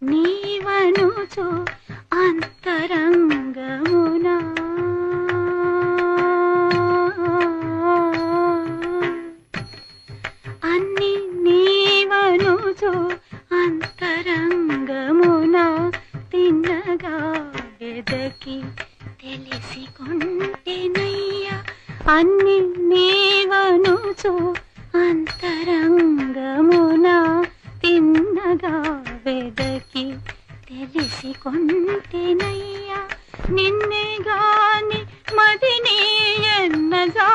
నీవనుచు అంతరంగమునా అన్ని నీవనుచు అంతరంగమునా తిన్నగా వెదకి తెలిసికొంటెనయ్యా అన్ని నీవనుచు అంతరంగమునా తిన్నగా వెదకి తెలిసికొంటెనయ్యా నిన్నే గాని మదిని ఎన్నగా